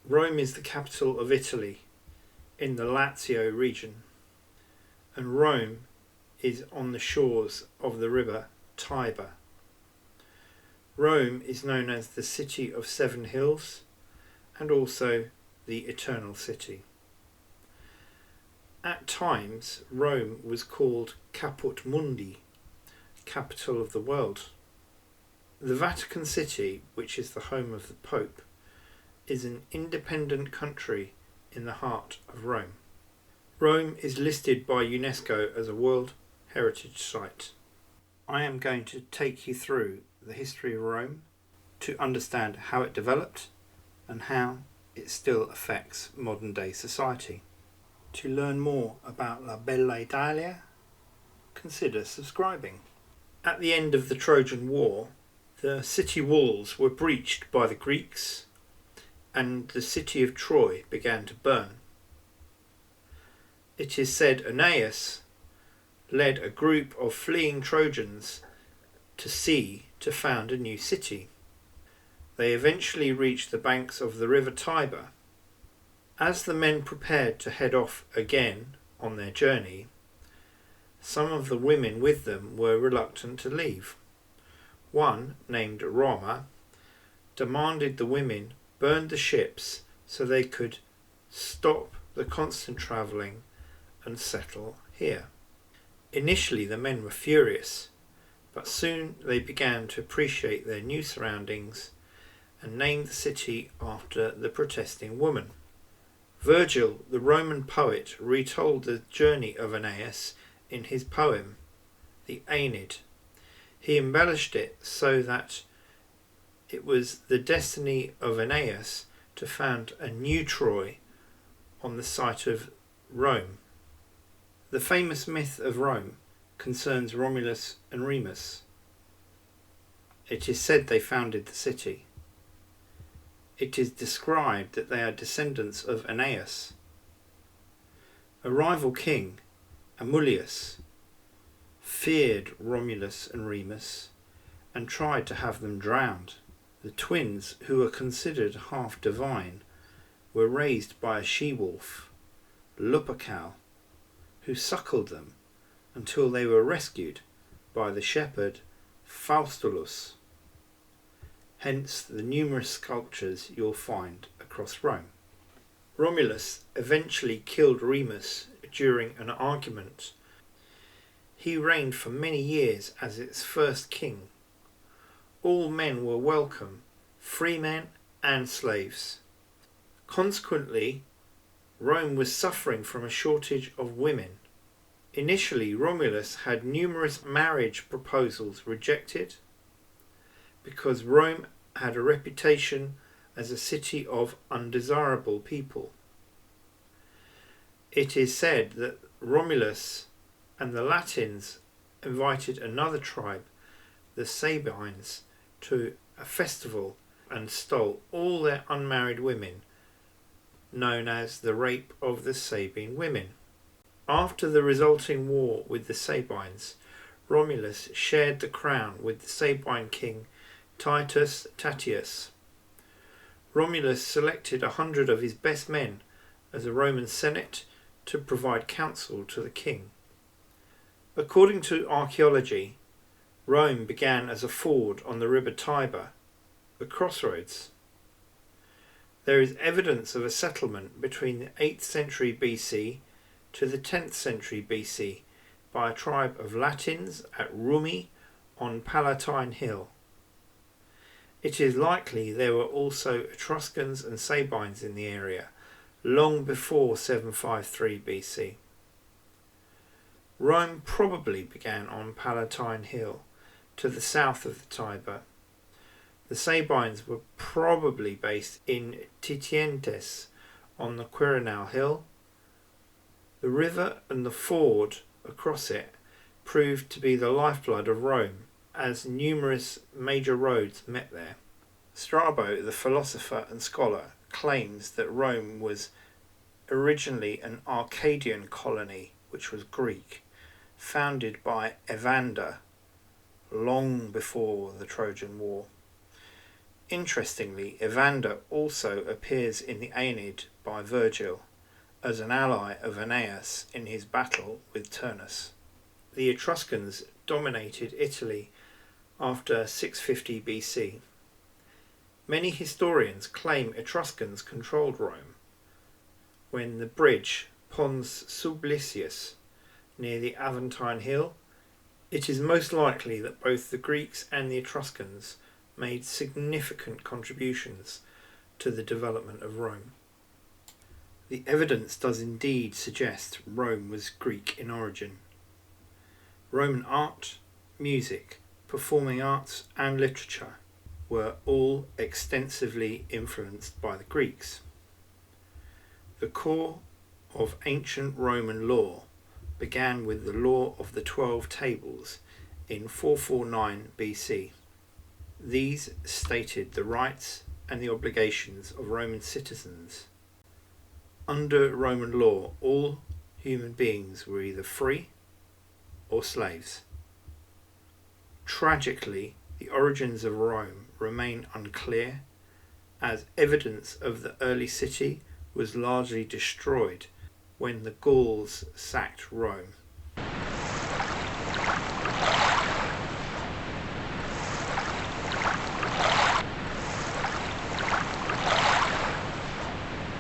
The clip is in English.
Rome is the capital of Italy in the Lazio region, and Rome is on the shores of the river Tiber. Rome is known as the City of Seven Hills and also the Eternal City. At times, Rome was called Caput Mundi, capital of the world. The Vatican City, which is the home of the Pope, is an independent country in the heart of Rome. Rome is listed by UNESCO as a World Heritage Site. I am going to take you through the history of Rome to understand how it developed and how it still affects modern day society. To learn more about La Bella Italia, consider subscribing. At the end of the Trojan War, the city walls were breached by the Greeks and the city of Troy began to burn. It is said Aeneas led a group of fleeing Trojans to sea to found a new city. They eventually reached the banks of the river Tiber. As the men prepared to head off again on their journey, some of the women with them were reluctant to leave. One, named Roma, demanded the women burn the ships so they could stop the constant travelling and settle here. Initially the men were furious, but soon they began to appreciate their new surroundings and named the city after the protesting woman. Virgil, the Roman poet, retold the journey of Aeneas in his poem, the Aeneid. He embellished it so that it was the destiny of Aeneas to found a new Troy on the site of Rome. The famous myth of Rome concerns Romulus and Remus. It is said they founded the city. It is described that they are descendants of Aeneas. A rival king, Amulius, feared Romulus and Remus and tried to have them drowned. The twins, who were considered half divine, were raised by a she-wolf, Lupercal, who suckled them until they were rescued by the shepherd Faustulus. Hence the numerous sculptures you'll find across Rome. Romulus eventually killed Remus during an argument. He reigned for many years as its first king. All men were welcome, free men and slaves. Consequently, Rome was suffering from a shortage of women. Initially, Romulus had numerous marriage proposals rejected because Rome had a reputation as a city of undesirable people. It is said that Romulus and the Latins invited another tribe, the Sabines, to a festival and stole all their unmarried women, known as the Rape of the Sabine Women. After the resulting war with the Sabines, Romulus shared the crown with the Sabine king Titus Tatius. Romulus selected 100 of his best men as a Roman Senate to provide counsel to the king. According to archaeology, Rome began as a ford on the river Tiber, a crossroads. There is evidence of a settlement between the 8th century BC to the 10th century BC by a tribe of Latins at Rumi on Palatine Hill. It is likely there were also Etruscans and Sabines in the area long before 753 BC. Rome probably began on Palatine Hill to the south of the Tiber. The Sabines were probably based in Titientes on the Quirinal Hill. The river and the ford across it proved to be the lifeblood of Rome, as numerous major roads met there. Strabo, the philosopher and scholar, claims that Rome was originally an Arcadian colony, which was Greek, founded by Evander long before the Trojan War. Interestingly, Evander also appears in the Aeneid by Virgil as an ally of Aeneas in his battle with Turnus. The Etruscans dominated Italy after 650 BC. Many historians claim Etruscans controlled Rome. When the bridge Pons Sublicius near the Aventine Hill, it is most likely that both the Greeks and the Etruscans made significant contributions to the development of Rome. The evidence does indeed suggest Rome was Greek in origin. Roman art, music, performing arts and literature were all extensively influenced by the Greeks. The core of ancient Roman law began with the Law of the 12 Tables in 449 BC. These stated the rights and the obligations of Roman citizens. Under Roman law, all human beings were either free or slaves. Tragically, the origins of Rome remain unclear, as evidence of the early city was largely destroyed when the Gauls sacked Rome.